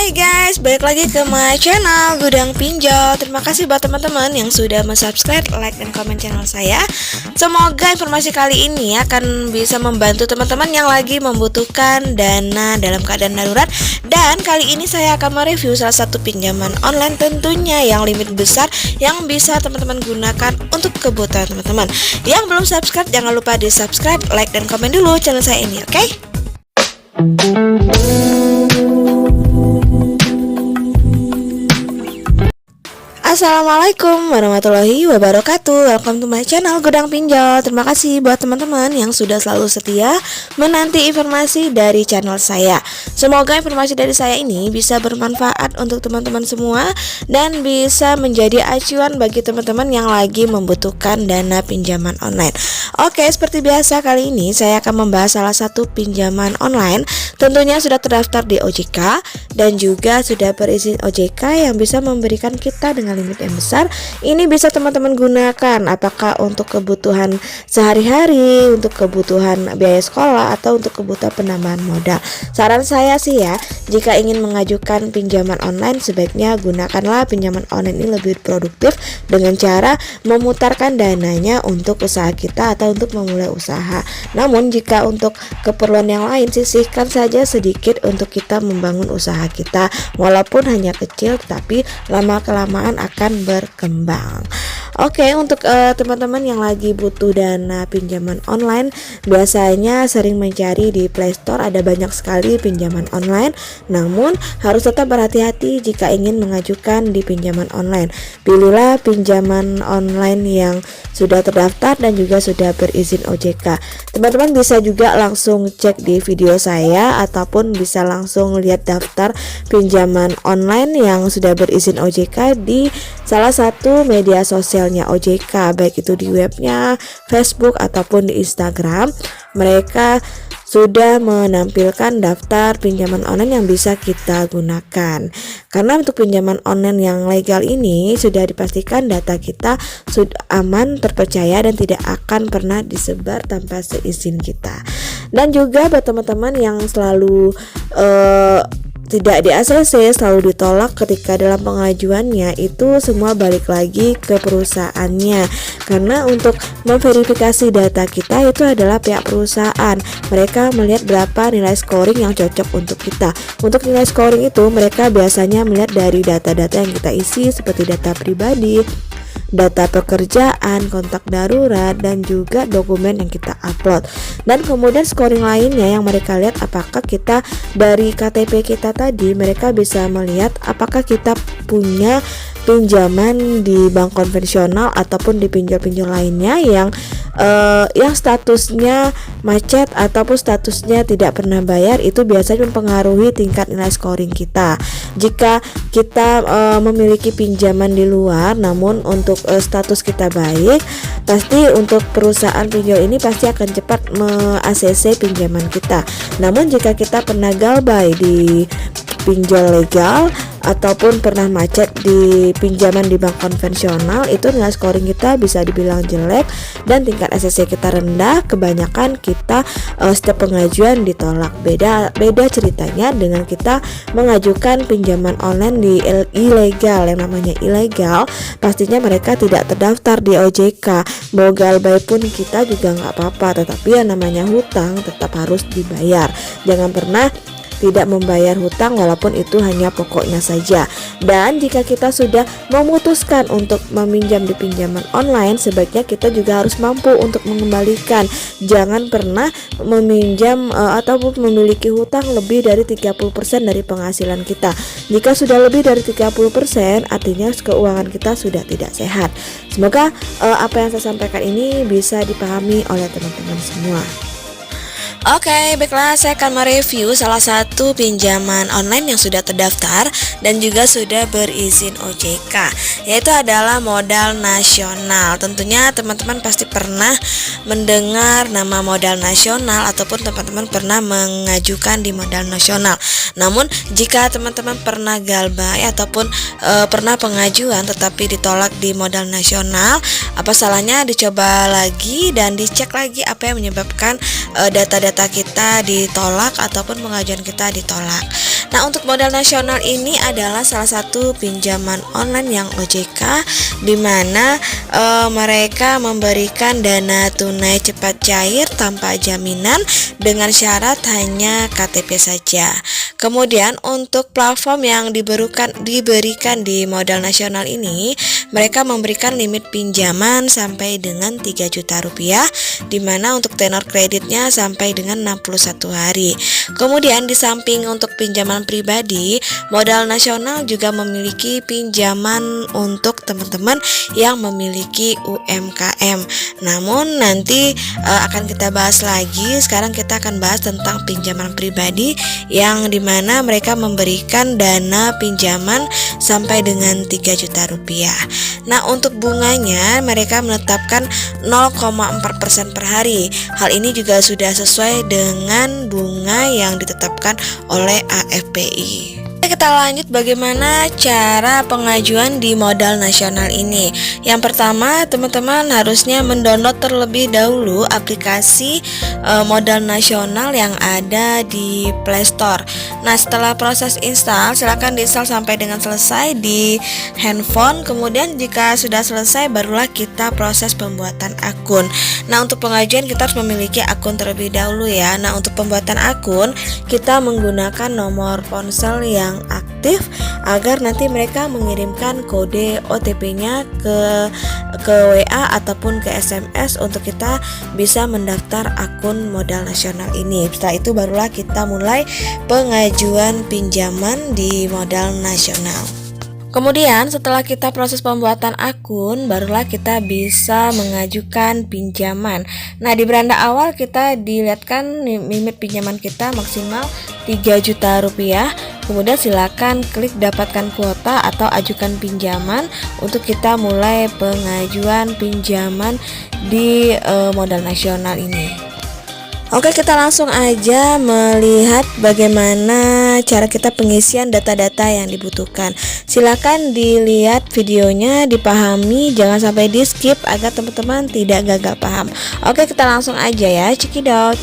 Hai guys, balik lagi ke my channel Gudang Pinjol. Terima kasih buat teman-teman yang sudah subscribe, like, dan komen channel saya. Semoga informasi kali ini akan bisa membantu teman-teman yang lagi membutuhkan dana dalam keadaan darurat. Dan kali ini saya akan mereview salah satu pinjaman online tentunya yang limit besar yang bisa teman-teman gunakan untuk kebutuhan teman-teman. Yang belum subscribe, jangan lupa di subscribe, like, dan komen dulu channel saya ini, oke? Assalamualaikum warahmatullahi wabarakatuh. Welcome to my channel Gudang Pinjol. Terima kasih buat teman-teman yang sudah selalu setia menanti informasi dari channel saya. Semoga informasi dari saya ini bisa bermanfaat untuk teman-teman semua dan bisa menjadi acuan bagi teman-teman yang lagi membutuhkan dana pinjaman online. Oke, seperti biasa kali ini saya akan membahas salah satu pinjaman online. Tentunya sudah terdaftar di OJK dan juga sudah berizin OJK yang bisa memberikan kita dengan limit yang besar. Ini bisa teman-teman gunakan apakah untuk kebutuhan sehari-hari, untuk kebutuhan biaya sekolah, atau untuk kebutuhan penambahan modal. Saran saya sih ya, jika ingin mengajukan pinjaman online, sebaiknya gunakanlah pinjaman online ini lebih produktif dengan cara memutarkan dananya untuk usaha kita atau untuk memulai usaha. Namun jika untuk keperluan yang lain, sisihkan saja sedikit untuk kita membangun usaha kita, walaupun hanya kecil tetapi lama-kelamaan akan berkembang. Oke, untuk teman-teman yang lagi butuh dana pinjaman online, biasanya sering mencari di Play Store, ada banyak sekali pinjaman online. Namun harus tetap berhati-hati jika ingin mengajukan di pinjaman online. Pilihlah pinjaman online yang sudah terdaftar dan juga sudah berizin OJK. Teman-teman bisa juga langsung cek di video saya ataupun bisa langsung lihat daftar pinjaman online yang sudah berizin OJK di salah satu media sosialnya OJK, baik itu di webnya, Facebook, ataupun di Instagram. Mereka sudah menampilkan daftar pinjaman online yang bisa kita gunakan. Karena untuk pinjaman online yang legal ini sudah dipastikan data kita sudah aman, terpercaya, dan tidak akan pernah disebar tanpa seizin kita. Dan juga buat teman-teman yang selalu tidak di ACC, selalu ditolak ketika dalam pengajuannya, itu semua balik lagi ke perusahaannya. Karena untuk memverifikasi data kita itu adalah pihak perusahaan. Mereka melihat berapa nilai scoring yang cocok untuk kita. Untuk nilai scoring itu mereka biasanya melihat dari data-data yang kita isi seperti data pribadi, data pekerjaan, kontak darurat, dan juga dokumen yang kita upload. Dan kemudian scoring lainnya yang mereka lihat apakah kita dari KTP kita tadi, mereka bisa melihat apakah kita punya pinjaman di bank konvensional ataupun di pinjol-pinjol lainnya yang statusnya macet ataupun statusnya tidak pernah bayar. Itu biasanya mempengaruhi tingkat nilai scoring kita. Jika kita memiliki pinjaman di luar namun untuk status kita baik, pasti untuk perusahaan pinjol ini pasti akan cepat me-ACC pinjaman kita. Namun jika kita pernah galbay di pinjol legal ataupun pernah macet di pinjaman di bank konvensional, itu nilai scoring kita bisa dibilang jelek dan tingkat ACC kita rendah. Kebanyakan kita setiap pengajuan ditolak. Beda ceritanya dengan kita mengajukan pinjaman online di ilegal. Yang namanya ilegal pastinya mereka tidak terdaftar di OJK. Mau galbay pun kita juga nggak apa-apa, tetapi yang namanya hutang tetap harus dibayar. Jangan pernah tidak membayar hutang walaupun itu hanya pokoknya saja. Dan jika kita sudah memutuskan untuk meminjam di pinjaman online, sebaiknya kita juga harus mampu untuk mengembalikan. Jangan pernah meminjam ataupun memiliki hutang lebih dari 30% dari penghasilan kita. Jika sudah lebih dari 30%, artinya keuangan kita sudah tidak sehat. Semoga apa yang saya sampaikan ini bisa dipahami oleh teman-teman semua. Oke, baiklah, saya akan mereview salah satu pinjaman online yang sudah terdaftar dan juga sudah berizin OJK, yaitu adalah Modal Nasional. Tentunya teman-teman pasti pernah mendengar nama Modal Nasional ataupun teman-teman pernah mengajukan di Modal Nasional. Namun jika teman-teman pernah galbay ataupun pernah pengajuan tetapi ditolak di Modal Nasional, apa salahnya dicoba lagi dan dicek lagi apa yang menyebabkan data-data kita ditolak ataupun pengajuan kita ditolak. Nah, untuk modal nasional ini adalah salah satu pinjaman online yang OJK, di mana mereka memberikan dana tunai cepat cair tanpa jaminan dengan syarat hanya KTP saja. Kemudian untuk platform yang diberikan di modal nasional ini, mereka memberikan limit pinjaman sampai dengan 3 juta rupiah, di mana untuk tenor kreditnya sampai dengan 61 hari. Kemudian di samping untuk pinjaman pribadi, modal nasional juga memiliki pinjaman untuk teman-teman yang memiliki UMKM. Namun nanti akan kita bahas lagi. Sekarang kita akan bahas tentang pinjaman pribadi yang dimana mereka memberikan dana pinjaman sampai dengan 3 juta rupiah. Nah, untuk bunganya mereka menetapkan 0,4% per hari. Hal ini juga sudah sesuai dengan bunga yang ditetapkan oleh AFPI. Kita lanjut bagaimana cara pengajuan di modal nasional ini. Yang pertama, teman-teman harusnya mendownload terlebih dahulu aplikasi modal nasional yang ada di Play Store. Nah, setelah proses install, silakan diinstal sampai dengan selesai di handphone. Kemudian jika sudah selesai, barulah kita proses pembuatan akun. Nah, untuk pengajuan kita harus memiliki akun terlebih dahulu ya. Nah, untuk pembuatan akun kita menggunakan nomor ponsel yang aktif agar nanti mereka mengirimkan kode OTP-nya ke WA ataupun ke SMS untuk kita bisa mendaftar akun modal nasional ini. Setelah itu barulah kita mulai pengajuan pinjaman di modal nasional. Kemudian setelah kita proses pembuatan akun, barulah kita bisa mengajukan pinjaman. Nah, di beranda awal kita dilihatkan limit pinjaman kita maksimal 3 juta rupiah. Kemudian silakan klik dapatkan kuota atau ajukan pinjaman untuk kita mulai pengajuan pinjaman di modal nasional ini. Oke, kita langsung aja melihat bagaimana cara kita pengisian data-data yang dibutuhkan. Silakan dilihat videonya, dipahami, jangan sampai di skip agar teman-teman tidak gagal paham. Oke, kita langsung aja ya, cekidot.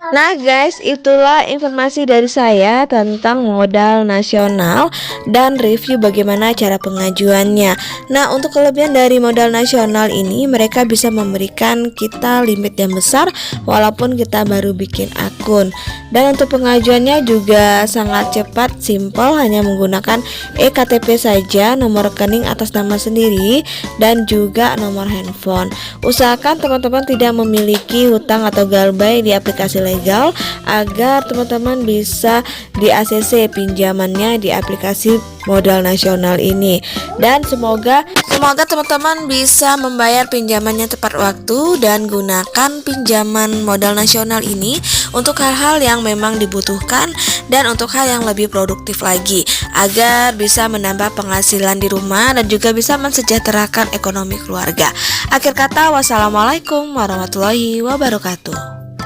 Nah guys, itulah informasi dari saya tentang modal nasional dan review bagaimana cara pengajuannya. Nah, untuk kelebihan dari modal nasional ini, mereka bisa memberikan kita limit yang besar walaupun kita baru bikin akun. Dan untuk pengajuannya juga sangat cepat, simple, hanya menggunakan eKTP saja, nomor rekening atas nama sendiri dan juga nomor handphone. Usahakan teman-teman tidak memiliki hutang atau galbay di aplikasi legal agar teman-teman bisa di ACC pinjamannya di aplikasi modal nasional ini. Dan semoga teman-teman bisa membayar pinjamannya tepat waktu dan gunakan pinjaman modal nasional ini untuk hal-hal yang memang dibutuhkan dan untuk hal yang lebih produktif lagi agar bisa menambah penghasilan di rumah dan juga bisa mensejahterakan ekonomi keluarga. Akhir kata, wassalamualaikum warahmatullahi wabarakatuh.